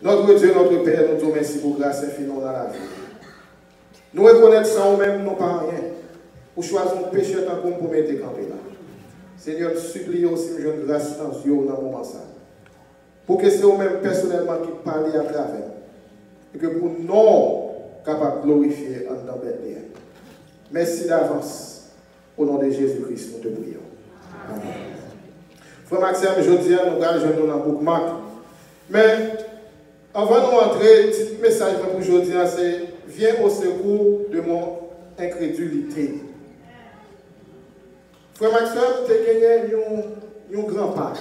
Notre Dieu, notre Père, nous te remercions pour grâce infinie dans la vie. Nous reconnaissons sans nous-mêmes, nous pas rien. Pour choisir un péché tant qu'on pour mettre camper là. Seigneur, nous supplions aussi une grâce dans ce moment ça. Pour que c'est vous-même personnellement qui parlez à travers. Et que pour nous, capables de glorifier en dans Bethléem. Merci d'avance. Au nom de Jésus-Christ, nous te prions. Amen. Frère Maxime, je dis à nous allons dans bookmark. Mais avant de nous entrer, petit message pour aujourd'hui, c'est viens au secours de mon incrédulité. Frère Maxime, tu as gagné un grand-père.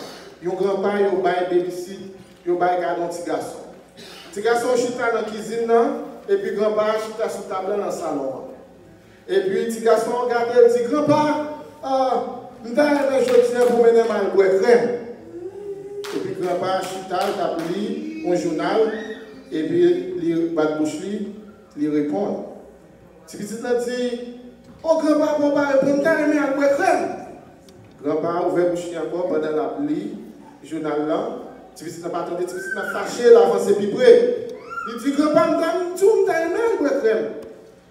Un grand-père, il a un babysit, il a un petit garçon. Petit garçon, il chita dans la cuisine, et puis grand-père, il chita sur la table dans le salon. Et puis, petit garçon, regarde, il dit, grand-père, je vais pour mener mal boire crème. Et puis, grand-père, chita, il a pris un journal, et puis, il bat bouche, il répond. Petit petit dit, oh, grand-père, papa, répond, t'as aimé à boire crème. Grand-père ouvert bouche encore pendant la pluie, journal là. Petit petit n'a pas attendu, petit petit n'a fâché, l'avancé plus près. Il dit, grand-père, t'as aimé à boire crème.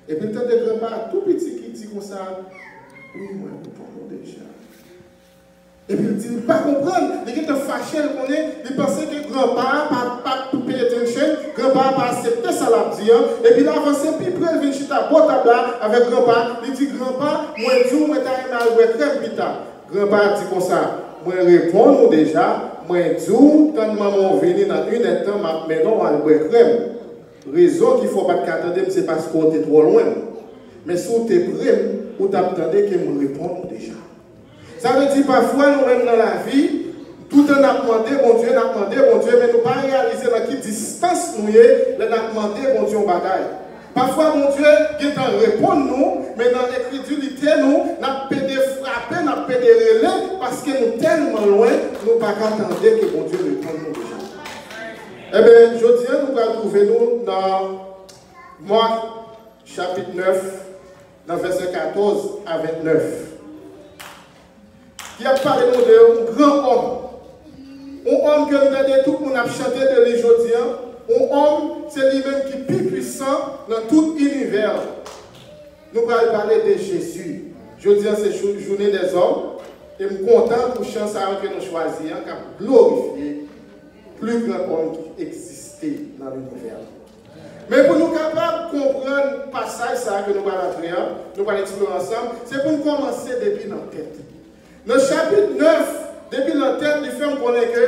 Et puis, le temps de grand-père, tout petit qui dit comme ça, oui, moi, je comprends déjà. Et puis, il dit, il ne pas comprendre, il était fâché, il pensait que grand-père n'a pas coupé attention, grand-père n'a pas accepté ça, la dit. Et puis, il a avancé, puis il prend le chita, beau tabla avec grand-père, il dit, grand-père, moi, je dis, moi, t'as aimé à boire crème, pita. Grand-père dit comme ça, moi, réponds déjà, moi, je dis, quand maman vient dans une étape, maintenant, à boire crème. Raison qu'il ne faut pas t'attendre, c'est parce qu'on est trop loin. Mais si tu es prêt, ou t'attendez qu'il me réponde déjà. Ça veut dire parfois, nous-mêmes dans la vie, tout en a demandé, bon Dieu, mais nous ne pas réaliser dans quelle distance nous sommes, nous avons demandé, bon Dieu, on bagaille. Parfois, mon Dieu, qui est en répondre nous, mais dans l'incrédulité, nous avons pédé frapper, nous avons pédé relais, parce que nous sommes tellement loin, nous ne pouvons pas attendre que bon Dieu réponde nous déjà. Eh bien, je dis, nous allons trouver nous dans Marc chapitre 9, dans verset 14 à 29. Il a parlé d'un grand homme. Un homme que nous avons tout le monde a chanté de lui aujourd'hui. Un homme, c'est lui-même qui est plus puissant dans tout l'univers. Nous allons parler de Jésus. Je dis, c'est la journée des hommes. Et je suis content pour la chance que nous choisissons, qui a glorifié plus grand homme qui existait dans l'univers. Mais pour nous capables de comprendre le passage ça, que nous allons explorer ensemble, c'est pour nous commencer depuis notre tête. Dans le chapitre 9, depuis notre tête, il fait connaître que,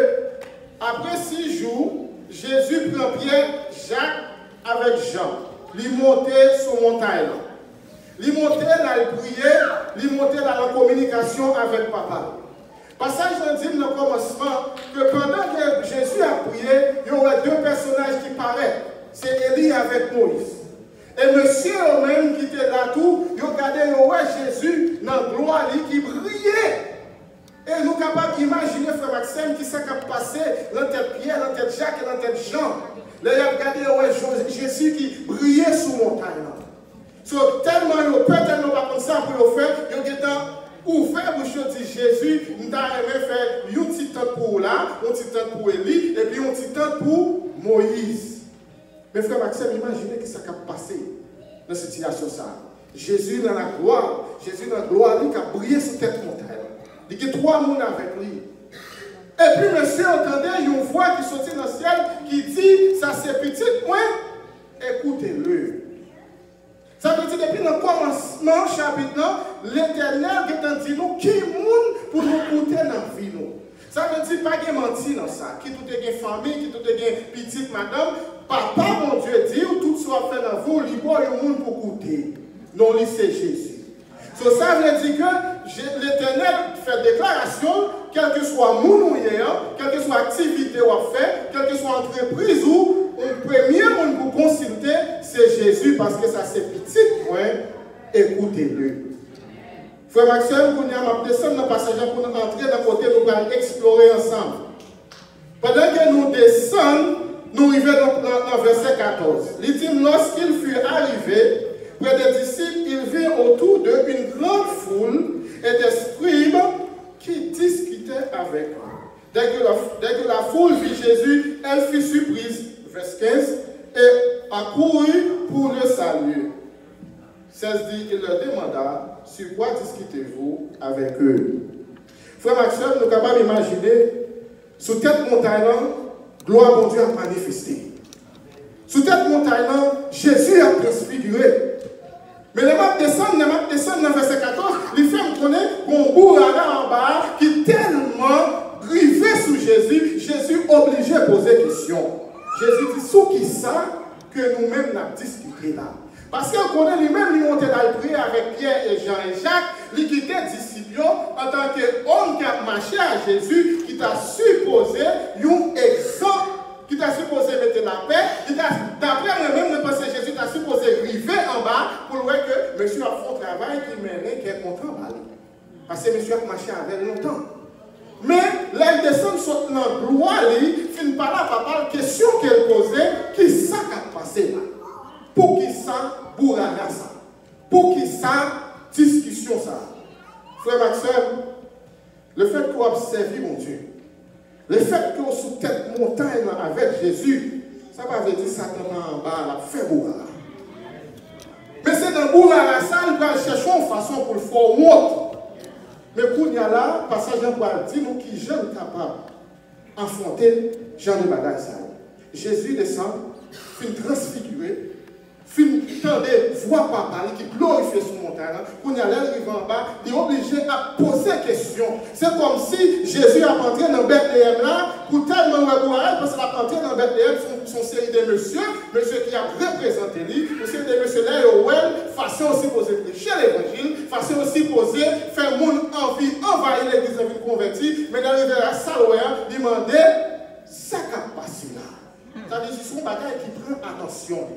après 6 jours, Jésus prend Pierre, Jacques avec Jean. Il montait sur la montagne. Il montait là, il priait, il montait dans la communication avec papa. Passage on dit dans le commencement que pendant que Jésus a prié, il y aurait 2 personnages qui paraissent. C'est Élie avec Moïse. Et monsieur même qui était là tout, il regardait Jésus dans la gloire qui brillait. Et nous sommes capables d'imaginer, frère Maxime, qui s'est passé dans la tête Pierre, dans la tête Jacques et dans la tête Jean. Là, il a regardé Jésus qui brillait sous la montagne. Donc, tellement il peut, tellement pas comme ça pour le faire, il y a ouvert pour dit Jésus, nous avons fait un petit temps pour là, un petit temps pour Élie, et puis un petit temps pour Moïse. Mais frère Maxime, imaginez que ça a passé dans cette situation. Jésus dans la gloire, il a brillé sur cette montagne. Il y a 3 personnes avec lui. Et puis monsieur entendait une voix qui sortit dans le ciel qui dit, ça c'est petit, moi, écoutez-le. Ça veut dire depuis le commencement chapitre, l'Éternel qui dit nous qui monde pour nous écouter dans la vie. Ça veut dire pas de mentir dans ça. Qui tout est famille, qui tout est petite madame. Papa, mon Dieu, dit tout soit fait dans vous, il y a un monde pour écouter. Non, c'est Jésus. So, ça veut dire que l'Éternel fait déclaration, quel que soit mon quelle que soit l'activité qu'on fait, quelle que soit l'entreprise ou le premier monde pour consulter, c'est Jésus parce que ça c'est petit point, écoutez-le. Frère Maxime, nous allons descendre dans le passage pour nous entrer dans le côté, nous allons explorer ensemble. Pendant que nous descendons, nous arrivons dans le verset 14. Il dit, lorsqu'il fut arrivé, près des disciples, il vit autour d'eux une grande foule et des scribes qui discutaient avec eux. Dès que la foule vit Jésus, elle fut surprise verset 15, et accourut pour le salut. 16 dit, il leur demanda, sur quoi discutez-vous avec eux? Frère Maxime, nous sommes capables d'imaginer, sous tête montagne, gloire mon Dieu a manifesté. Sous tête montagne, Jésus a transfiguré. Mais les maps descendent dans le verset 14, les femmes connaissent qu'on bourrara en bas qui tellement rivé sous Jésus, Jésus obligé de poser question. Jésus dit, sous qui ça que nous-mêmes nous discuté là? Parce qu'on connaît lui-même, il montait dans le prier avec Pierre et Jean et Jacques, il quittait disciples en tant qu'homme qui a marché à Jésus, qui t'a supposé un exemple, qui t'a supposé mettre la paix, d'après moi-même, je pense que Jésus t'a supposé river en bas pour voir que monsieur a fait un travail qui mène, qui est content. Parce que monsieur a marché avec longtemps. Mais là, il descend sur la gloire, il finit par là, papa, la question qu'elle posait, qui ça a passé là? Pour qui ça, bourrara ça? Pour qui ça, discussion ça? Frère Maxime, le fait qu'on observe mon Dieu, le fait qu'on sous tête montagne avec Jésus, ça va dire Satan en bas, la fait bourrara. Mais c'est dans bourrara ça, il va chercher une façon pour le faire monter. Mais pour y aller là, passage Jean Paul dit nous qui jeunes capables d'affronter Jean de bagaille ça. Jésus descend, fin transfiguré, fin tendait voix papa qui glorifie son montagne. Pour y aller arrive en bas, il est obligé à poser question. C'est comme si Jésus a entré dans Bethléem là, pour tellement regarder, parce qu'il a entré dans Bethléem, son série de monsieur qui a représenté lui, série de monsieur là, façon aussi poser prêcher l'évangile, façon aussi poser faire monde envie, envahir l'église en ville convertie, mais d'arriver à Saloya, demander ça qui passe là. Ça veut dire que c'est un bagage qui prend attention.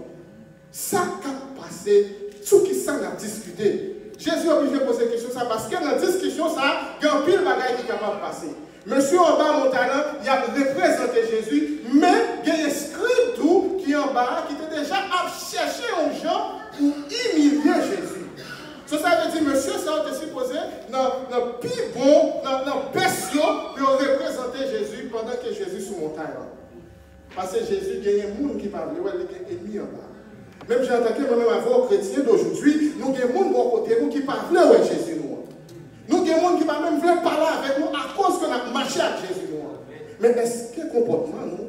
Ça qui passé, tout qui ça a discuté. Jésus est obligé de poser la question ça parce que dans la discussion, ça, il y a un pile de bagages qui est capable de passer. Monsieur en bas, montagne, il a représenté Jésus, mais il y a un scribe tout qui est en bas, qui était déjà à chercher un gens pour humilier Jésus. Ça veut dire, monsieur, ça a été supposé dans le plus bon, dans le bestiau, pour représenter Jésus pendant que Jésus est sur montagne. Parce que Jésus, il y a un monde qui parle, il y a un ennemi en bas. Même j'ai entendu moi-même avant aux chrétiens d'aujourd'hui, nous avons des gens côté nous qui parlent avec Jésus. Nous avons des gens qui ne même veulent parler avec nous à cause qu'on a marché avec Jésus. Mais est-ce que comportement nous,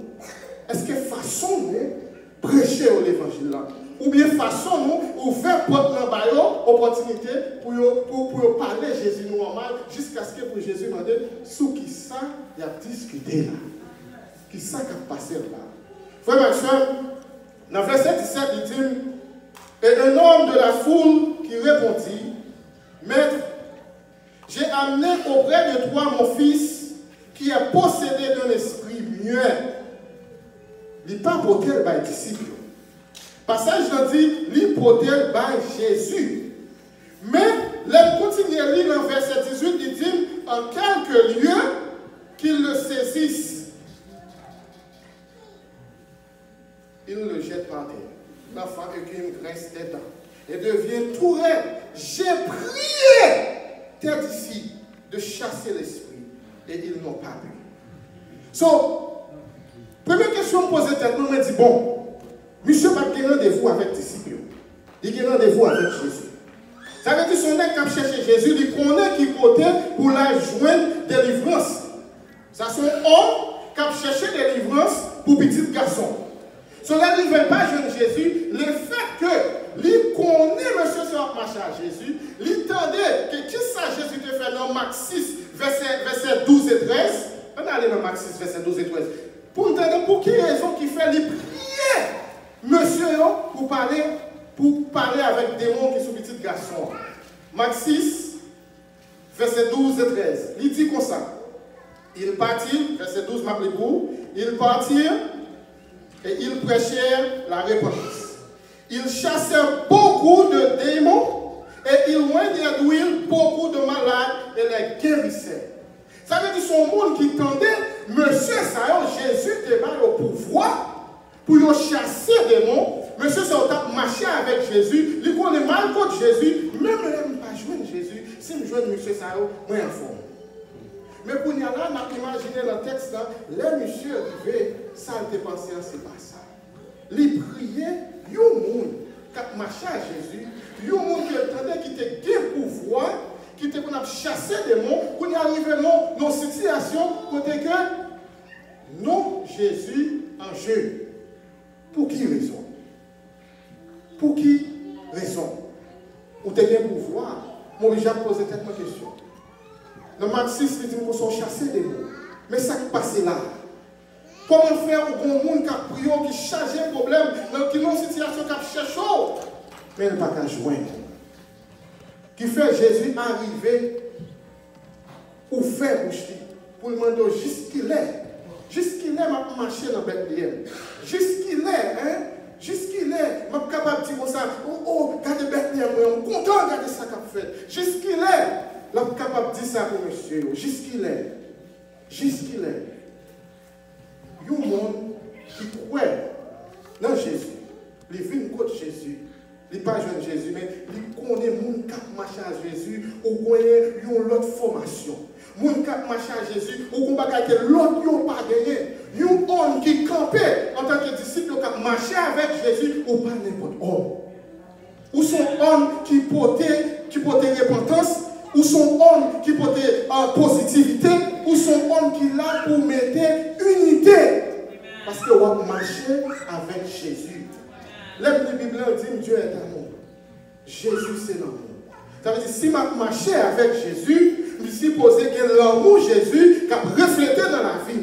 est-ce que façon nous prêcher l'évangile là? Ou bien façon nous ouvrir porte dans opportunité pour parler Jésus normal jusqu'à ce que pour Jésus demande sous qui ça il a discuté là. Qui ça qui a passé là. Frère Maxime, dans le verset 17, il dit, et un homme de la foule qui répondit, Maître, j'ai amené auprès de toi mon fils qui est possédé d'un esprit muet. Il n'est pas potel par disciple. Passage dit, l'hypothèse par Jésus. Mais, le continue à lire dans le verset 18, il dit, en quelques lieux, qu'il le saisisse. Il le jette par terre. L'enfant avec une graisse des dents et devient tout raide. J'ai prié tes disciples de chasser l'esprit et ils n'ont pas pu. So, première question posée tête, nous me dit bon, monsieur n'a pas rendez-vous avec les disciples. Il a rendez-vous avec Jésus. Ça veut dire son nez qui a cherché Jésus, il connaît qui côté pour la joindre délivrance. Ça c'est un homme qui a cherché délivrance pour petit garçon. Cela ne veut pas jeune Jésus, le fait que lui connaît monsieur sur marché à Jésus, lui tendait que qui ça Jésus te fait dans Marc 6, verset 12 et 13. On aller dans Marc 6, verset 12 et 13. Pour entendre pour quelle raison qui fait lui prier monsieur pour parler avec des démons qui sont petits garçons. Marc 6, verset 12 et 13. Il dit comme ça. Ils partirent, verset 12, rappelez-vous, ils partirent. Et ils prêchèrent la repentance. Ils chassèrent beaucoup de démons et ils oignaient d'huile beaucoup de malades et les guérissaient. Ça veut dire que son monde qui tendait, monsieur Sayon, Jésus te bat au pouvoir pour chasser des démons. Monsieur Sayon a marché avec Jésus. Il connaît mal contre Jésus. Même il n'a pas joué Jésus. Si je joue monsieur Sayon, moi en forme. Mais pour nous, on a imaginé le texte, là, les monsieur arrivés, ça a été pensé, c'est pas ça. il priait, il y a un monde qui a marché à Jésus, il y a un monde qui attendait, qui était gain pouvoir, qui était qu'on a chassé des démons, qu'on y arrive dans une situation côté que non Jésus en jeu. Pour qui raison? Pour qui raison? Ou tu as un pouvoir? Moi, j'ai posé cette question. Dans Marc 6, il dit qu'on sont chassés des démons. Mais ça qui passe là. Comment faire pour qu'on monde qui a prié, qui charge un problème, qui a une situation qui a cherché, mais il n'a pas qu'à joindre. Qui fait Jésus arriver ou faire bouche pour le demander jusqu'il est. Jusqu'il est, m'a marché dans Bethléem. Jusqu'il est, hein? Jusqu'il est, m'a capable de dire comme ça. Oh, regardez Bethléem, je suis content de regarder ça qu'il fait. Jusqu'il est, m'a capable de dire ça pour monsieur. Jusqu'il est. Jusqu'il est. Il y a un monde qui croit dans Jésus. Il vient contre Jésus. Il n'est pas jeune Jésus, mais il connaît les gens qui marchent à Jésus, ou connaît une autre formation. Les gens qui marchent à Jésus, ou qu'on va gagner l'autre, ils n'ont pas gagné. Il y a un homme qui campait en tant que disciple, qui marchait avec Jésus, ou pas n'importe homme. Ou son homme qui portait repentance, ou son homme qui portait positivité, ou son homme qui est là pour mettre unité. Parce que on marcher avec Jésus. La Bible dit Dieu est amour. Jésus c'est l'amour. Ça veut dire si je marche avec Jésus, je suis supposé que l'amour Jésus qui a reflété dans la vie.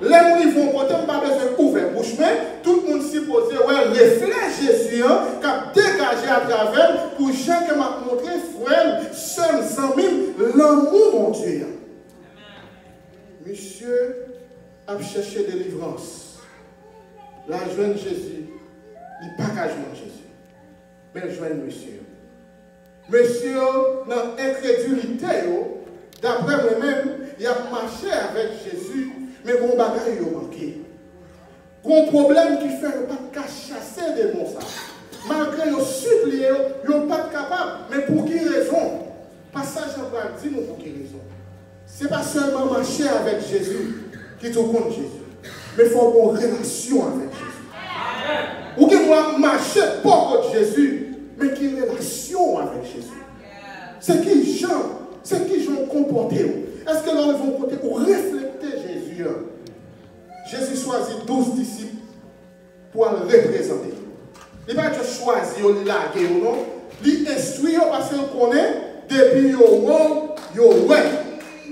Les gens qui vont côté, je n'ai pas besoin d'ouvrir bouche, mais tout le monde supposé refléter Jésus qui a dégagé à travers pour chaque qui m'a montré frère, seul, sans même l'amour mon Dieu. Monsieur a cherché délivrance. La jeune Jésus. Il n'y a pas qu'à joindre Jésus. Mais joindre monsieur. Monsieur, dans l'incrédulité, d'après moi-même, il a marché avec Jésus, mais mon bagage il a manqué. Un problème qui fait qu'il n'y a pas chasser des démons. Malgré le supplié, il n'y a pas capable. Mais pour qui raison? Passage en bas, dis-nous pour qui raison. Ce n'est pas seulement marcher avec Jésus qui te compte Jésus, mais il faut avoir une relation avec Jésus. Ou qui doit marcher pas contre Jésus, mais qui a une relation avec Jésus. C'est qui Jean comporté. Est-ce que là ils vont côté pour refléter Jésus? Jésus choisit 12 disciples pour le représenter. Il va pas choisir, il larguer ou non. Il instruit parce qu'il connaît depuis il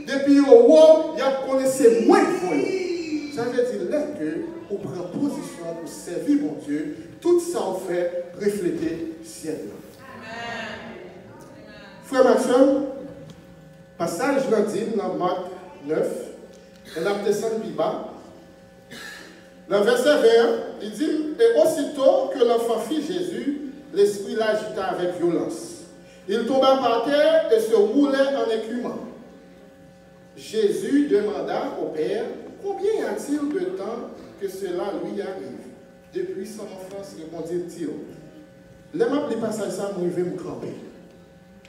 depuis il connaît moins pour eux. Ça veut dire là que on prend position pour servir mon Dieu, tout ça on fait refléter le ciel. Frère Maxime, passage dans Marc 9, et la descend plus bas. Le verset 20, il dit, et aussitôt que l'enfant fit Jésus, l'esprit l'agita avec violence. Il tomba par terre et se roulait en écumant. Jésus demanda au Père, combien y a-t-il de temps que cela lui arrive? Depuis son enfance, répondit-il. Les maps de passage, ça je vais me cramper.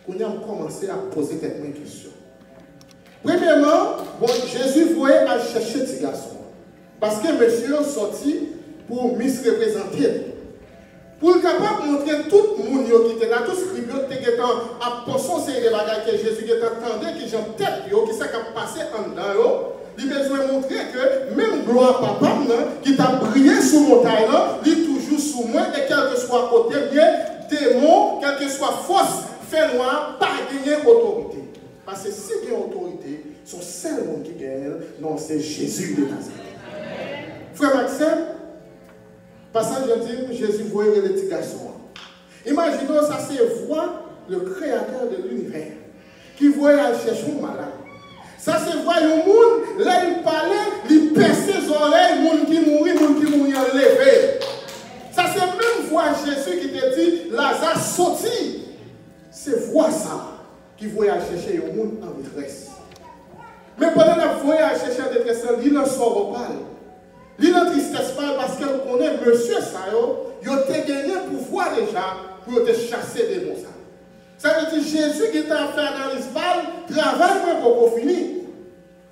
On a commencé à poser quelques questions. Premièrement, Jésus voulait aller chercher ce garçon. Parce que monsieur est sorti pour misreprésenter. Pour être capable de montrer tout le monde qui était là, tout ce qui était à penser des bagages que Jésus attendait, qui j'en tête, qui s'est passé en dedans. Il a besoin de montrer que même gloire papa qui t'a brillé sous montagne, il est toujours sous moi et quel que soit côté bien, démon, quelle que soit force, fait noir, pas gagner autorité. Parce que si il y a autorité, son seul monde qui gagne, non, c'est Jésus de Nazareth. Frère Maxime, passage de Jésus voyait les petits garçons. Imaginons ça, c'est voir le créateur de l'univers qui voyait aller chercher un malade. Ça se voit un monde, là il parlait, il perçait ses oreilles, monde qui mourit enlevé. Ça c'est même voir Jésus qui te dit, Lazare sorti. C'est voir ça qui voyait chercher un monde en détresse. Mais pendant que voyait chercher en détresse, il ne sort pas. Il ne tristesse pas parce qu'elle connaît monsieur Sayo, il a gagné pouvoir déjà pour te chasser des démons. Ça veut dire Jésus qui est en fait dans l'espace, travaille pour finir.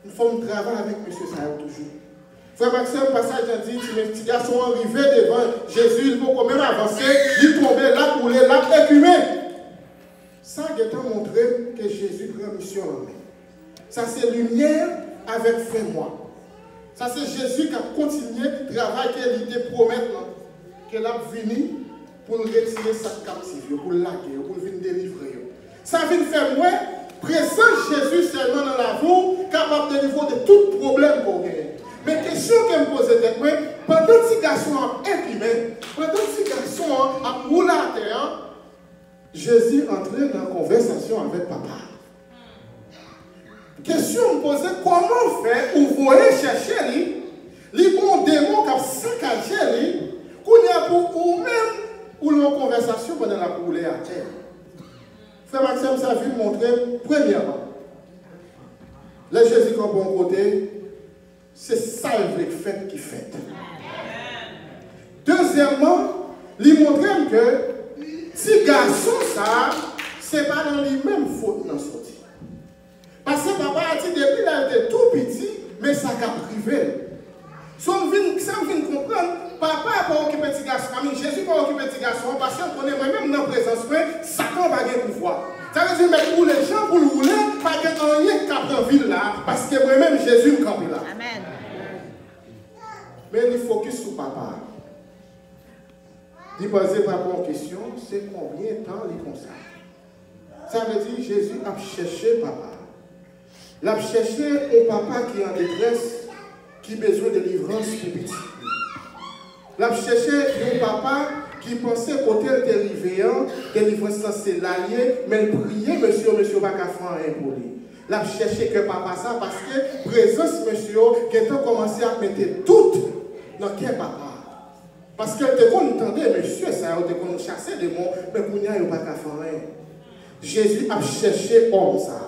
Il faut travailler avec M. Sayo toujours. Il Frère Maxime, passage a dit, les petits garçons arrivés devant Jésus, il faut quand même avancer, il tombait là, couler là, écumé. Ça a montré que Jésus prend mission en main. Ça c'est lumière avec fin-moi. Ça c'est Jésus qui a continué le travail qu'il était promettre, qu'il a venu pour retirer sa captivité, pour laguer, pour venir délivrer. Ça vient faire moi, présent Jésus seulement dans la vie, capable de délivrer de tout problème pour gagner. Mais question que me pose est moi, pendant que ces garçons ont imprimé, pendant que ces garçons ont roulé à terre, Jésus entrait dans la conversation avec papa. Question me posait comment faire ou voyez chercher lui, les bons démons qui ont saccagé lui, qu'on y a pour ou même ou leur conversation pendant la roulée à terre. Frère Maxime, ça a vu montrer premièrement, là Jésus comme bon côté. C'est ça le fait qui fait. Deuxièmement, il montre que si garçon ça, c'est pas dans les mêmes fautes dans sortie. Parce que papa a dit depuis là il était tout petit, mais ça a privé. Si on vient comprendre, papa n'a pas occupé de garçon, Jésus n'a pas occupé de garçon, parce qu'on connaît moi-même dans la présence, Satan va gagner pouvoir. Ça veut dire que pour les gens, pour le rouler, pas que rien qui a ville là, parce que moi-même Jésus me campe là. Amen. Mais il focus sur papa. Il pose papa en question, c'est combien de temps il comme ça. Ça veut dire Jésus a cherché papa. Il a cherché un papa qui est en détresse, qui a besoin de délivrance pour petit. Il a cherché un papa qui pensait côté de délivrance c'est l'allié, mais il priait, monsieur, pas qu'à faire rien pour lui. Il a cherché que papa ça parce que présence, monsieur, qui a commencé à mettre tout dans quel papa. Parce que te qu'on entendait, monsieur, ça a été qu'on chassait des mots, mais pour n'y a pas qu'à faire rien. Jésus a cherché homme ça.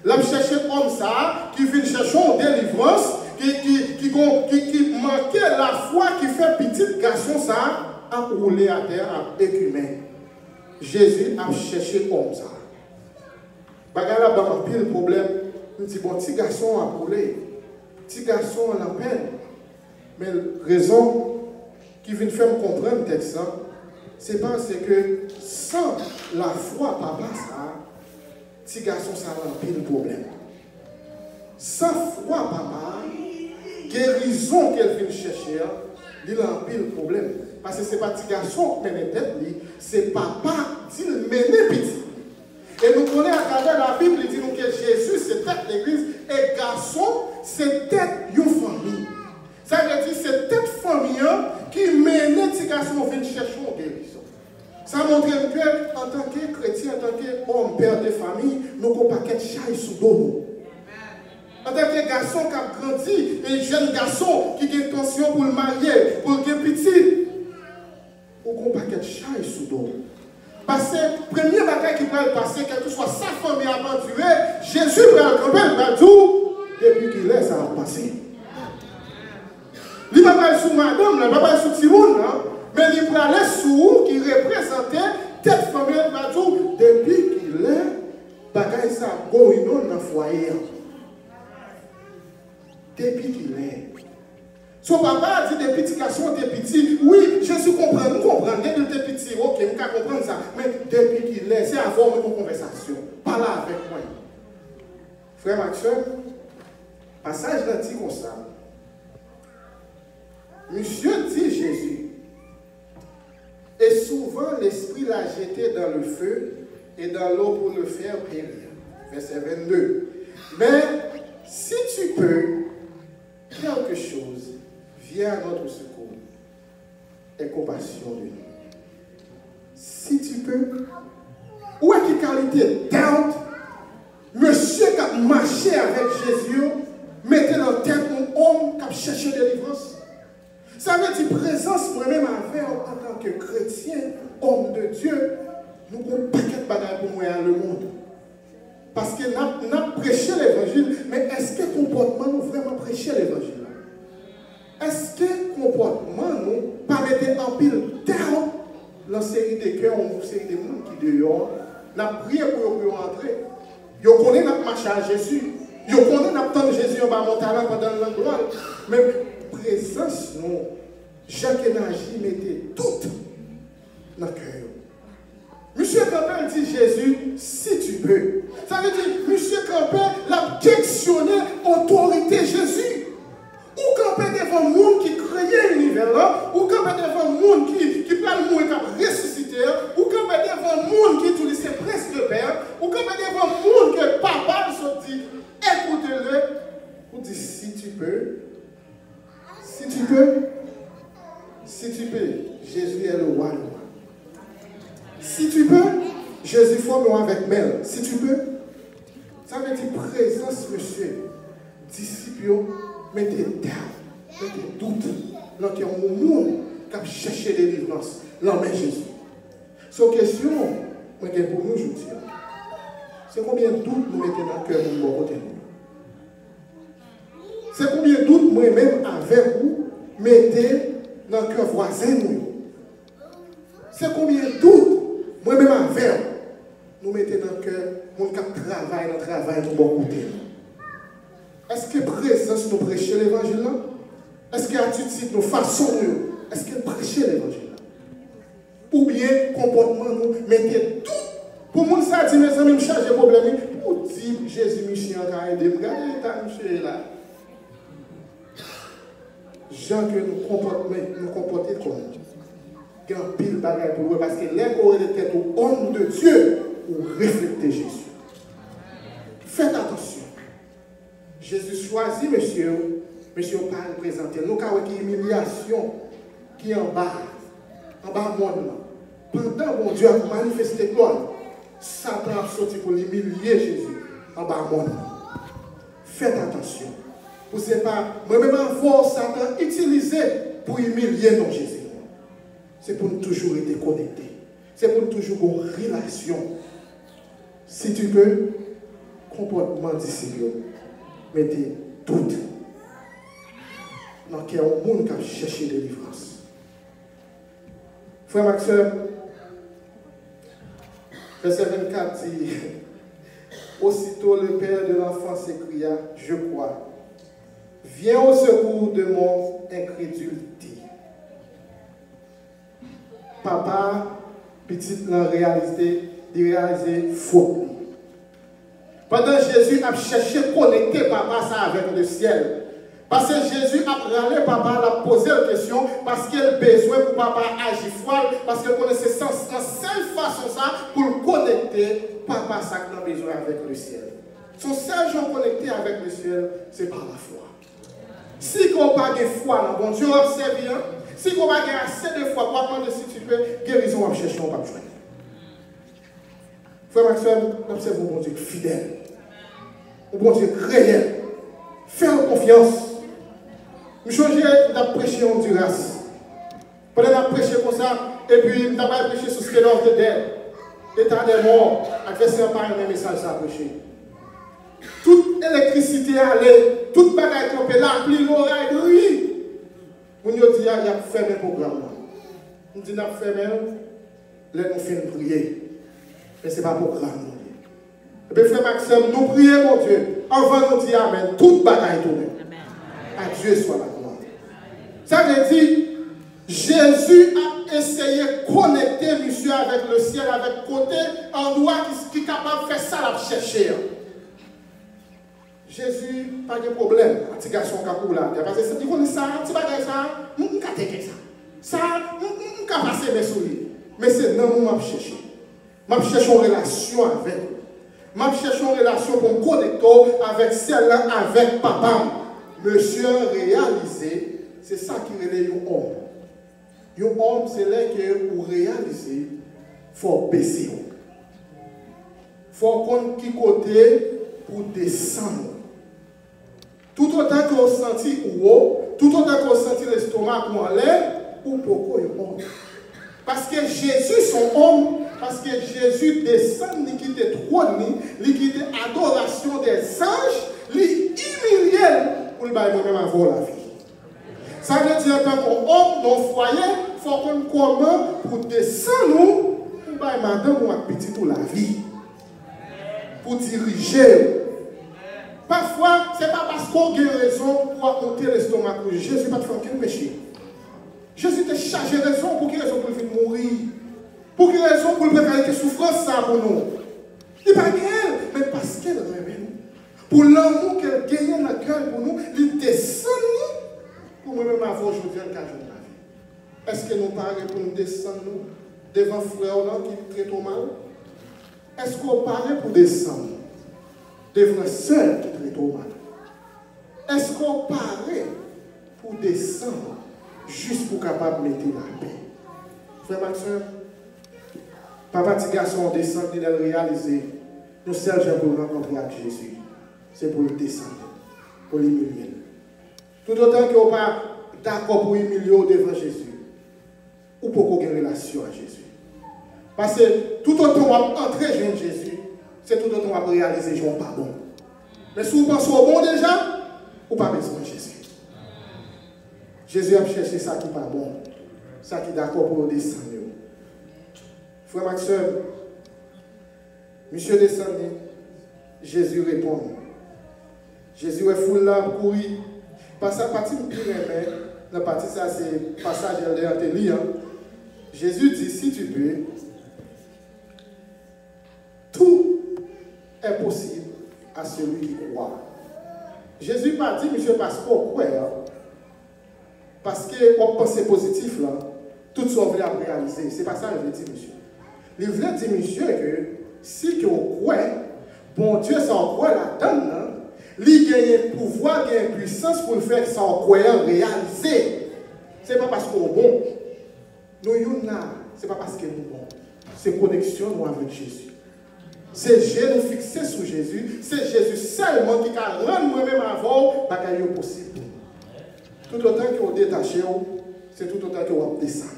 Il a cherché homme ça, qui vient chercher une délivrance, qui manquait la foi, qui fait petit garçon ça, à rouler à terre, à écumer. Jésus a cherché homme ça. Bagarre là, il y a un pile problème. Il dit, bon, petit garçon a rouler, petit garçon a la peine. Mais la raison qui vient faire me comprendre le texte, c'est parce que sans la foi, papa, ça, petit garçon, ça a un pile problème. Sans foi, papa, guérison qu'elle vient chercher, il a un pile problème. Parce que ce n'est pas petit garçon qui mène tête, c'est papa qui mène petit. Et nous connaissons à travers la Bible, il dit nous que Jésus, c'est tête l'église, et garçon, c'est tête une famille. Ça veut dire que c'est tête famille qui mène petit garçon venir chercher une guérison. Ça montre que, en tant que chrétien, en tant qu'homme, père de famille, nous avons un paquet de chai sous dos. En tant que garçon qui a grandi, un jeune garçon qui a intention pour le marier, pour le petit, nous avons un paquet de chai sous dos. Parce que le premier bagaille qui va le passer, quelle que soit sa famille aventurée, Jésus va le camper, il va tout, depuis qu'il est, ça va passer. Il ne va pas aller sous madame, il ne va pas aller sous Timoun, mais il va aller sous qui représentait tête famille, il va tout, depuis qu'il est, bagaille ça, goïnon dans le foyer. Depuis qu'il est. Son papa a dit des petits garçons, des petits. Oui, Jésus comprend, nous comprenons. Dès qu'il était petit, ok, nous pouvons comprendre ça. Mais depuis qu'il est, c'est avoir une conversation. Pas là avec moi. Frère Maxime, passage là dit comme ça. Monsieur dit Jésus. Et souvent l'esprit l'a jeté dans le feu et dans l'eau pour le faire périr. Verset 22. Mais si tu peux, quelque chose, viens à notre secours et compassion de nous. Si tu peux, où est la qualité doubt? Monsieur qui a marché avec Jésus, mettez dans tête un homme qui a cherché délivrance. Ça veut dire présence moi-même avec en tant que chrétien, homme de Dieu, nous avons un paquet de bagages pour moi dans le monde. Parce que nous avons prêché l'évangile, mais est-ce que le comportement nous vraiment prêché l'évangile? Est-ce que le comportement nous pas mettre en pile down la série de cœurs, une série de monde qui dehors, nous avons prié pour eux entrer. Ils connaissent notre marche à Jésus. Ils connaissent notre temps de Jésus en bas mon talent pendant la gloire. Mais présence, nous, Jacques Énergie mettait tout dans le cœur. Monsieur Campbell dit Jésus, si tu peux. Ça veut dire, Monsieur Campbell l'a questionné autorité Jésus. Ou Campbell devant le monde qui créait l'univers là, ou Campbell devant le monde qui parle le monde qui a ressuscité, ou Campbell devant le monde qui tout ses presque de père, ou Campbell devant le monde que papa se dit, écoutez-le, ou dit si tu peux, si tu peux, si tu peux, Jésus est le roi. Si tu peux, Jésus forme avec Mel. Si tu peux, ça veut dire présence, monsieur. Disciples, mettez doute, mettez doute. Donc, il y a un monde qui a cherché des délivrance. L'homme Jésus. Cette question, pour nous, je dis, c'est combien de doutes nous mettons dans le cœur de nous côté nous. C'est combien de doutes moi-même avec vous mettez dans le cœur voisin nous. C'est combien de doutes moi-même avec nous mettons dans le cœur mon cap travail dans le travail de bon côté. Est-ce que présence nous prêcher l'évangile là? Est-ce que attitude nous façon nous? Est-ce que prêcher l'évangile là? Ou bien comportement nous mettez tout pour moi ça dit mes amis me charger problème pour dire Jésus Michel a aidé me regarder ta monsieur là. Gens que nous comporter comme il y a un pile bagaille pour vous parce que les corps de tête au homme de Dieu ou refléter Jésus. Faites attention. Jésus choisit, monsieur, pas représenter. Nous avons une humiliation qui est en bas monde. Pendant que mon Dieu a manifesté gloire, Satan a sorti pour humilier Jésus en bas monde. Faites attention. Vous ne savez pas, moi-même avant Satan utilisé pour humilier nos Jésus. C'est pour nous toujours être connectés. C'est pour nous toujours avoir une relation. Si tu peux, comportement disciple, mettez doute. Donc, il y a un monde qui a cherché des délivrances. Frère Maxime, verset 24 dit, aussitôt le père de l'enfant s'écria, je crois, viens au secours de mon incrédulité. Papa, petit, l'a réalisé, faute. Pendant que Jésus a cherché à connecter papa ça avec le ciel. Parce que Jésus a râlé papa, a posé la question, parce qu'il a besoin pour papa agir froid, parce qu'il connaissait la seule façon ça pour connecter papa ça qui a besoin avec le ciel. Son seul jour connecté avec le ciel, c'est par la foi. Si on n'a pas de foi, bon Dieu observe bien. Si on n'a pas assez de foi, pour demander si tu peux, guérison, on va chercher, on va jouer. Frère Maxime, observe mon Dieu fidèle. Mon bon Dieu réel. Faire confiance. Je suis prêcher en Honduras. Pendant que je prêché comme ça, et puis je vais prêcher sur ce qu'il y a de l'air. L'état des morts, adversaire par un message à prêcher. Toute électricité allait, toute bagaille tombée, la pluie, l'oreille, oui. On dit qu'il y a fermé le programme. On dit qu'il y a fermé, là nous faisons prier. Mais ce n'est pas le programme. Et puis frère Maxime, nous prions mon Dieu. Avant nous dire Amen, toute bagaille tombée. À Dieu soit la gloire. Ça veut dire, Jésus a essayé de connecter monsieur avec le ciel, avec côté, endroit qui est capable de faire ça, la chercher. Jésus, pas de problème. Petit garçon qui là. Parce que si tu connais ça, tu vas dire ça, je ne peux pas faire ça. Ça, je ne peux pas passer mes souliers. Mais c'est non, je vais chercher. Je cherche une relation avec eux. Je cherche une relation pour me connecter avec celle-là, avec papa. Monsieur réalisé, c'est ça qui relève un homme. Un homme, c'est là que vous réalisez, il faut baisser. Il faut qu'on qui côté pour descendre. Tout autant qu'on sentit haut, tout autant qu'on sentit l'estomac en l'air, ou pourquoi un homme. Parce que Jésus, son homme, parce que Jésus descend, il quitte trône, il quitte adoration des anges, il humilie pour le bailler même avoir la vie. Ça veut dire qu'un homme dans le foyer, il faut qu'on comment pour descendre, pour bailler madame ou un petit tout la vie. Pour diriger. Parfois, ce n'est pas parce qu'on a raison pour raconter l'estomac que Jésus n'a pas fait aucun péché. Jésus t'a chargé de raison. Pour quelle raison pour le mourir? Pour quelle raison pour le préparer souffrance ça pour nous? Il n'est pas qu'elle, mais parce qu'elle aime nous. Pour l'amour qu'elle gagne dans le cœur pour nous, il descend pour moi-même avoir aujourd'hui un cas de la vie. Est-ce que nous parlons pour nous descendre devant frère qui traite au mal? Est-ce qu'on parle pour descendre devant sœur qui traite au mal? Est-ce qu'on parle pour descendre juste pour capable de mettre la paix? Frère Maxime, papa petit garçon descend, il a réalisé, nous seuls gens pour rencontrer avec Jésus, c'est pour le descendre, pour l'humilier. Tout autant qu'on n'est pas d'accord pour humilier devant Jésus, ou pour qu'on ait une relation avec Jésus. Parce que tout autant qu'on va entrer chez Jésus, c'est tout autant qu'on va réaliser que je ne suis pas bon. Mais si vous pensez au bon déjà, ou pas besoin de Jésus. Jésus a cherché ça qui n'est pas bon, ça qui est d'accord pour descendre. Frère Maxime, monsieur descendu, Jésus répond. Jésus est fou là pour courir. Parce que la partie de la partie ça c'est passage de l'Antélie. Jésus dit, si tu peux, tout est possible à celui qui croit. Jésus n'a pas dit, monsieur, parce qu'on croit, parce qu'on pense positif, là, tout ce qu'on veut réaliser. Ce n'est pas ça que je veux dire, monsieur. Il veut dire, monsieur, que si on croit, bon Dieu, ça on croit là-dedans, il a un pouvoir, il a une puissance pour le faire que ça on croit réaliser. Ce n'est pas parce qu'on est bon. Nous, ce n'est pas parce qu'on est bon. C'est connexion nous avec Jésus. C'est Jésus nous fixer sur Jésus. C'est Jésus seulement qui a rendu moi-même avant pour qu'il y ait possible. Tout autant qu'on détache, c'est tout autant qu'on descend.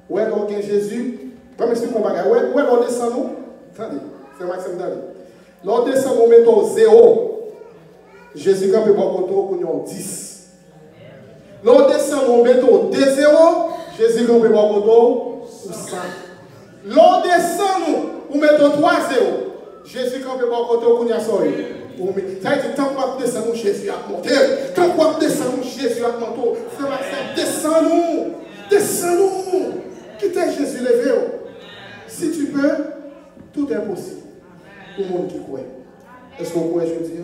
Ouais, donc Jésus, pas m'expliquer mon bagage. Ouais, on descend nous. Attendez, c'est Maxime Dali. L'on descend, on met au 0. Jésus quand peut boire qu'on a 10. L'on descend, on met au 2-0. Jésus quand peut boire qu'on 100. L'on descend, on met au 3-0. Jésus quand peut boire qu'on a 100. Ça veut dire, tant qu'on descend, Jésus a monté. Tant qu'on descend, Jésus a monté. Frère Maxime, descends-nous. Descends-nous. Quittez Jésus levé. Si tu peux, tout est possible. Pour le monde qui croit. Est-ce qu'on croit Jésus?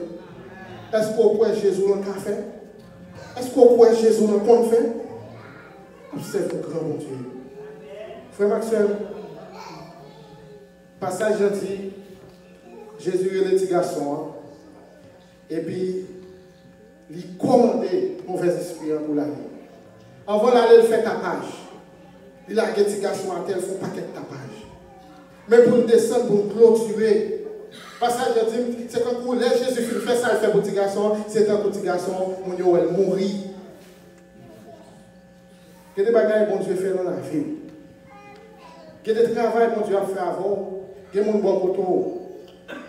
Est-ce qu'on croit Jésus dans le café? Est-ce qu'on croit Jésus dans le compte fait? Observe le grand mon Dieu. Frère Maxime, passage gentil, Jésus est le petit garçon. Et puis, il commandait mauvais esprit pour la vie. Avant d'aller le faire tapage, il a un petit garçon à terre, il faut un paquet de tapage. Mais pour nous descendre, pour nous clôturer, passage dit, c'est quand vous laissez Jésus fait ça, il fait petit garçon, c'est un petit garçon, mon Dieu, elle mourit. Quel des bagages bon Dieu fait dans la vie? Quel des travail bon Dieu a fait avant? Quel monde bon côté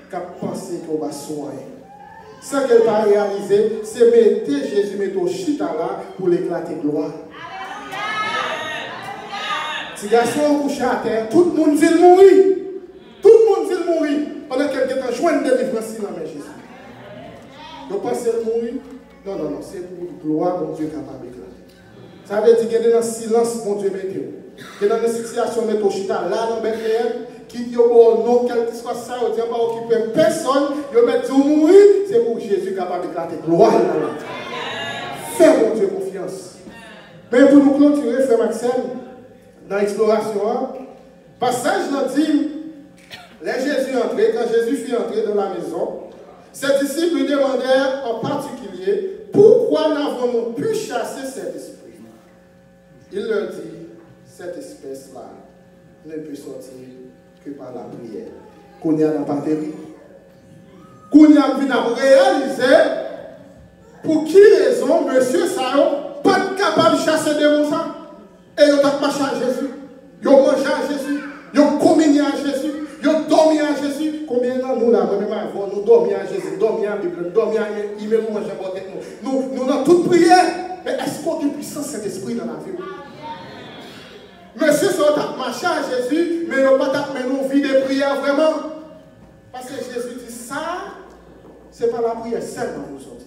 qui a pensé qu'on va soigner? Ça qu'elle va réaliser, c'est mettre Jésus mettre au chita là pour l'éclater gloire. Si garçon couché à terre, tout le monde veut mourir. Tout le monde veut mourir. Pendant que quelqu'un a joint de délivrance dans la Jésus. Vous pensez le mourir? Non, non, non, c'est pour gloire, mon Dieu, capable d'éclater. Ça veut dire qu'il y a dans le silence, mon Dieu, mettez. Il y a dans une situation, mettez au chita là, dans Bethléem, qui dit au nom, quel que soit ça, on ne va occuper personne, il va mettre mourir, c'est pour Jésus capable d'éclater. Gloire dans la terre. Fais, mon Dieu, confiance. Mais pour nous clôturer, frère Maxime, dans l'exploration, passage dans dit, les Jésus entré, quand Jésus fut entré dans la maison, ses disciples lui demandèrent en particulier pourquoi n'avons-nous pu chasser cet esprit. Il leur dit, cette espèce-là ne peut sortir que par la prière. Qu'on y a dans la patrie. Qu'on y a réalisé pour qui raison, monsieur Sao, pas capable de chasser des démons. Et ils ont marché à Jésus, ils ont mangé à Jésus, ils ont communié à Jésus, ils ont dormi à Jésus. Combien de temps nous là, même avant, nous dormions à Jésus, dormions à la Bible, nous dormions à il nous mangeons à tête nous. Nous dans toute prière. Mais est-ce qu'on a une puissance cet esprit dans la vie? Monsieur, ça a marché à Jésus, mais nous pas tapé nos vies de prière vraiment. Parce que Jésus dit ça, Ce n'est pas la prière seulement pour sortir.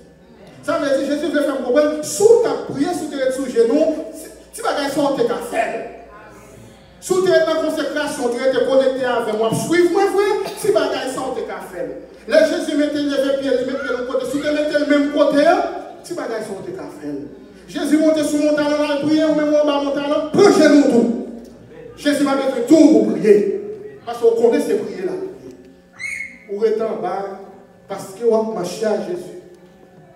Ça veut dire, Jésus veut faire comprendre, sous ta prière, sous tu es sous genou, tu vas gagner son t'es qu'à faire. Sous tu es dans la consécration, tu es connecté avec moi, suive-moi, frère, tu vas gagner son t'es qu'à faire. Là, Jésus mettait les pieds, il mettait le côté, sous tu mettais le même côté, tu vas gagner son t'es qu'à faire. Jésus montait sur mon talent, il priait, ou même en bas mon talent, prends genou tout. Jésus va mettre tout pour prier. Parce qu'on connaît ces prières-là. Ou est en bas, parce qu'on a marché à Jésus.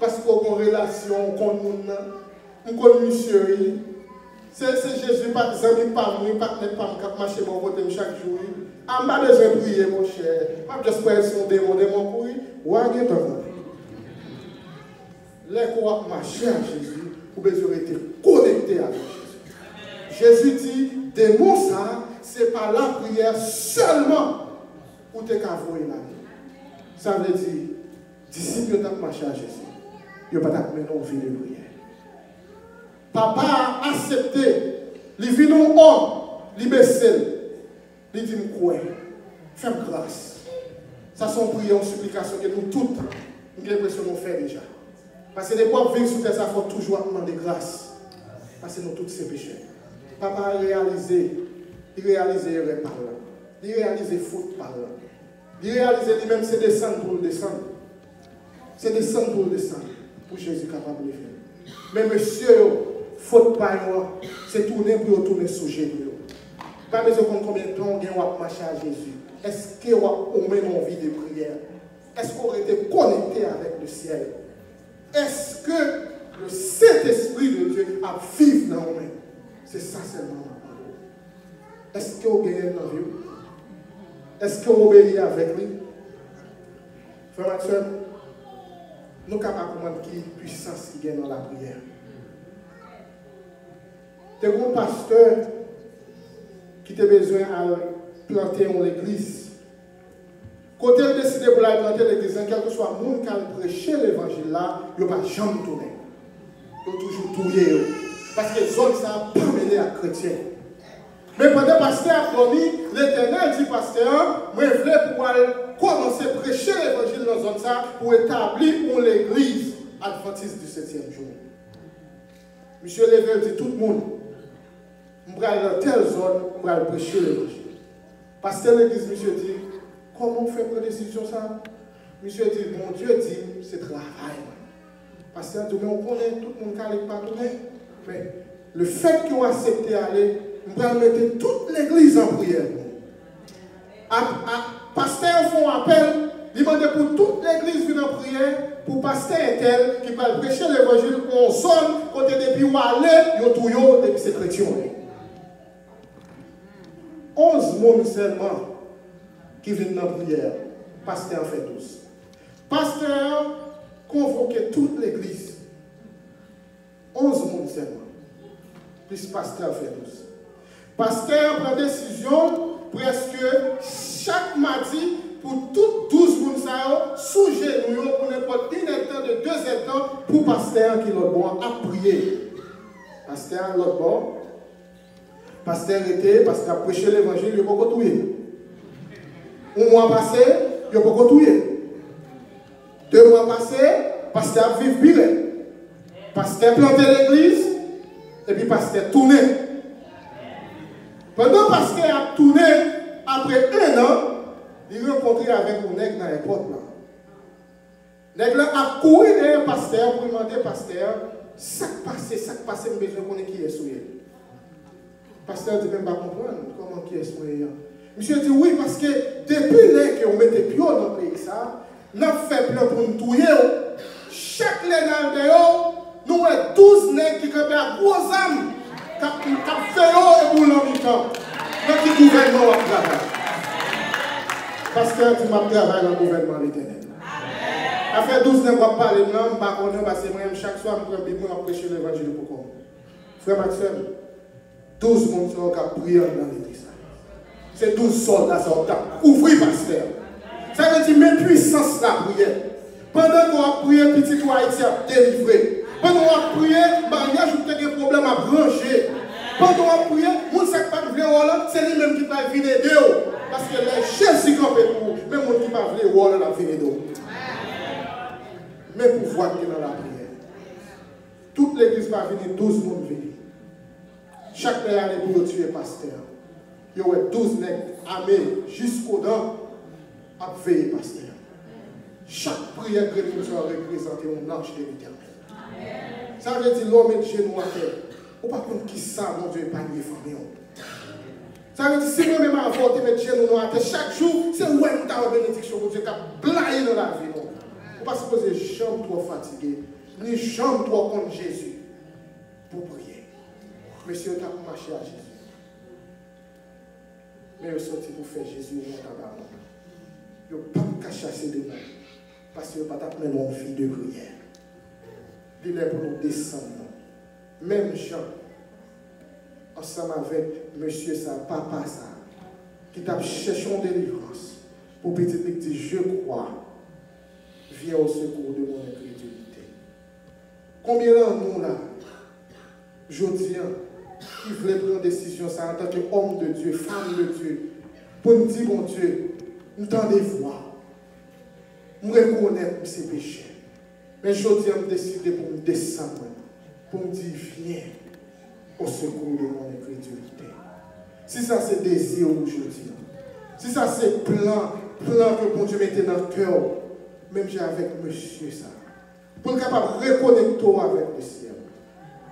Parce qu'on a une relation, on connaît monsieur. C'est Jésus, pas des amis, pas moi, pas de pas marcher mon côté chaque jour. On n'a pas besoin de prier, mon cher. Je ne sais pas si on démon pour lui. Ou à Dieu, les qu'on a marché à Jésus, vous besoin d'être connecté avec Jésus. Jésus dit, démon ça, ce n'est pas la prière seulement pour te cavouer la vie. Ça veut dire, disciples ont marché à Jésus. Ils n'ont pas mener une vie de prière. Papa a accepté, il vit un homme, il baisse, il dit, quoi, fais grâce. Ça sont prières, une supplication que nous toutes, nous avons l'impression de faire déjà. Parce que des fois, vivre sous terre, ça faut toujours demander grâce. Parce que nous tous ces pécheurs. Papa a réalisé, il réalisait erreur par là. Il réalisait faute par là. Il réalisait lui-même, c'est descendre pour le descendre. C'est descendre pour le descendre. Pour Jésus capable de le faire. Mais monsieur, faute par moi, c'est tourner pour tourner sous Jésus. Pas besoin de combien de temps on va marcher à Jésus. Est-ce qu'on met une vie de prière? Est-ce qu'on était connecté avec le ciel? Est-ce que le Saint-Esprit de Dieu a vivre dans nous? C'est ça seulement. Est-ce qu'on gagne dans la vie? Est-ce qu'on obéit avec lui? Frère Maxwell, nous sommes capables de comprendre qui puissance qui gagne dans la prière. Tu es un pasteur qui a besoin de planter une église. Quand tu as décidé pour la planter l'église, quel que soit le monde qui a prêché l'évangile là, il ne va jamais tourner. Il va toujours tourner. Parce que les autres, ça n'a pas mêlé à chrétien. Mais pendant que le pasteur a promis, l'Éternel dit, pasteur, moi je voulais pouvoir commencer à prêcher l'évangile dans zone ça pour établir pour l'église adventiste du 7e jour. Monsieur Level dit tout le monde, je vais aller dans telle zone pour aller prêcher l'évangile. Pasteur l'église, monsieur dit, comment on fait pour décision ça? Monsieur dit, mon Dieu dit, c'est travail. Pasteur dit, mais on connaît, tout le monde qui n'arrive pas tourner. Mais le fait qu'on accepte d'aller, on va mettre toute l'église en prière. Pasteur font appel, il demande pour toute l'église venir en prière, pour pasteur tel qui va prêcher l'évangile, on sonne, côté depuis où aller, yo tout yo, depuis c'est chrétien. 11 personnes seulement qui viennent dans la prière, pasteur fait 12. Pasteur convoquait toute l'église. 11 personnes seulement. Plus pasteur fait 12. Pasteur prend décision presque chaque mardi pour toutes 12 personnes sous genoux pour n'importe quel temps de 2 temps pour pasteur qui l'autre bon à prier. Pasteur l'autre bon. Pasteur était, pasteur a prêché l'évangile, il n'a pas tué. Un mois passé, il n'a pas tué. 2 mois passés, pasteur a vécu pire. Pasteur a planté l'église, et puis pasteur a tourné. Pendant que pasteur a tourné, après 1 an, il a rencontré avec un nègre dans l'aéroport. Le nègre a couru derrière le pasteur pour demander au pasteur, ça passe, je besoin de connaître qui est souillé. Le pasteur dit même pas comprendre comment qui est souillé. Monsieur dit oui, parce que depuis qu'on mettait pied dans le pays, nous avons fait plein pour nous touiller. Chaque lénal de nous avons 12 nègres qui ont à gros âmes, qui ont fait et pour l'habitant. Dans le gouvernement à travail. Pasteur, tu m'as travaillé dans le gouvernement l'éternel. Après 12 nègres, on va parler de l'homme, parce que moi, chaque soir, je vais prêcher l'évangile pour quoi. Frère Maxwell, 12 personnes sont qui prient dans l'église. C'est 12 soldats qui sont ouvrir pasteur. Ça veut dire même puissance la prière. Pendant qu'on a prié, petit toi Haïti a délivré. Pendant qu'on a prié, mariage ou des problèmes à brancher. Pendant qu'on a prié, mon sac pas de Hollande, c'est lui-même qui va venir d'eux. Parce que les Jésus campent pour même monde qui va venir Hollande a venir d'eux. mais pouvoir qui est dans la prière. Toute l'église va venir, 12 monde venir. Chaque année pour tuer pasteur. Il y a 12 nègres armés jusqu'aux dents à veiller pasteur. Chaque prière que nous avons représentée un ange de l'Éternel. Ça veut dire l'homme est genou à terre. Ou pas contre qui ça, mon Dieu, pas de famille. Ça veut dire si moi-même avant de mettre genou à terre, chaque jour, c'est où nous avons bénédiction pour Dieu qui a blagué dans la vie. Ou pas supposer jamais trop fatigué, ni jamais trop contre Jésus pour prier. Monsieur, tu as marché à Jésus. Mais il sorti pour faire Jésus au tabac. Il n'y a pas qu'à chasser de nous. Parce qu'il n'y a pas d'appeler nos vie de prière. Il est pour nous descendre. Même Jean, ensemble avec monsieur ça, papa ça, qui t'a cherché une délivrance pour petit dit je crois, viens au secours de mon incrédulité. Combien de nous là, je dis, qui voulait prendre décision ça en tant qu'homme de Dieu, femme de Dieu, pour nous dire, mon Dieu, nous t'en voir, nous reconnaître ces péchés. Mais je dis, je décidé pour me descendre, pour me dire, viens au secours de mon incrédulité. Si ça c'est désir aujourd'hui, si ça c'est plan que bon Dieu mettait dans le cœur, même j'ai avec monsieur ça, pour être capable de reconnecter avec le ciel.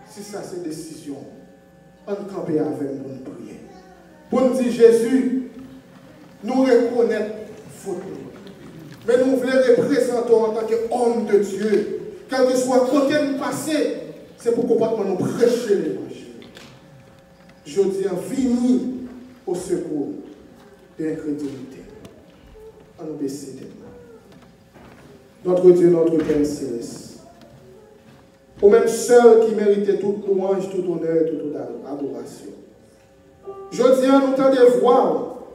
Si ça c'est décision, on camper avec nous prier. Pour nous dire Jésus, nous reconnaître faute. Mais nous voulons représenter en tant qu'homme de Dieu, quel que soit côté nous passer, c'est pour complètement nous prêcher l'évangile. Je dis, venez au secours de l'incrédulité. On nous baisse tête. Notre Dieu, notre Père céleste, au même seul qui méritait toute louange, tout honneur, toute adoration. Je dis à nous tant de voix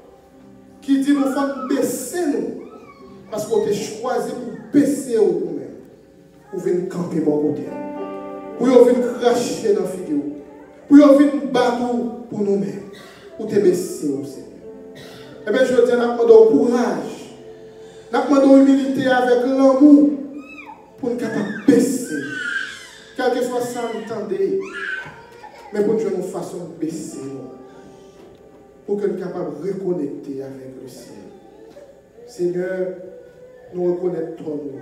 qui dit nous faut baisser nous. Parce qu'on a choisi pour baisser nous-mêmes. Pour venir camper mon côté. Pour venir cracher dans la figure. Pour venir battre pour nous-mêmes. Pour te baisser au Seigneur. Eh bien, je dis, nous demandons courage. Nous demandons humilité avec l'amour. Pour nous capables de baisser. Quel que soit ça, nous tendez. Mais pour que nous fassions baisser. Pour que nous soyons capables de reconnecter avec le ciel. Seigneur, nous reconnaissons nous.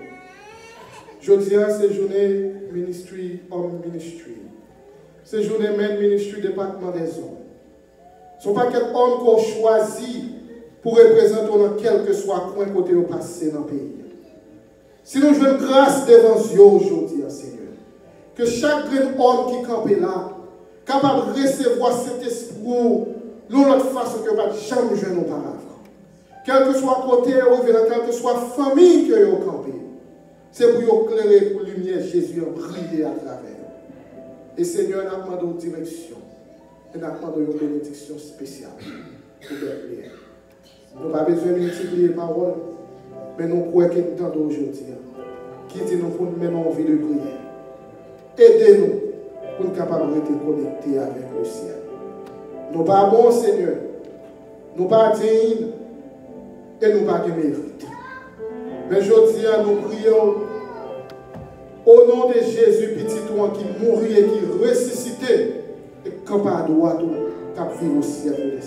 Je dis à ces journées ministry, homme ministry. Ces journées men ministry, département des hommes. Ce ne sont pas quelques hommes qu'on choisit pour représenter dans quel que soit coin côté au passé dans le pays. Si nous jouons grâce devant Dieu aujourd'hui, Seigneur, que chaque homme qui campe là, capable de recevoir cet esprit, l'autre façon que pas jamais jouer auparavant. Quel que soit côté ou quelle que soit famille que vous campez, c'est pour éclairer pour lumière Jésus a brillé à travers. Et Seigneur, nous demandons une direction. Et nous demandons une bénédiction spéciale pour les prières. Nous n'avons pas besoin de multiplier les paroles, mais nous croyons que nous tendons aujourd'hui. Qui dit nous pour nous mettre en vie de prière. Aidez-nous pour nous capables de rester connectés avec le ciel. Nous pas bons, Seigneur. Nous pas dignes. Et nous pas de mérite. Mais je dis à nous prions au nom de Jésus, petit toi qui mourit et qui ressuscité et camp à droite, qui vit au ciel de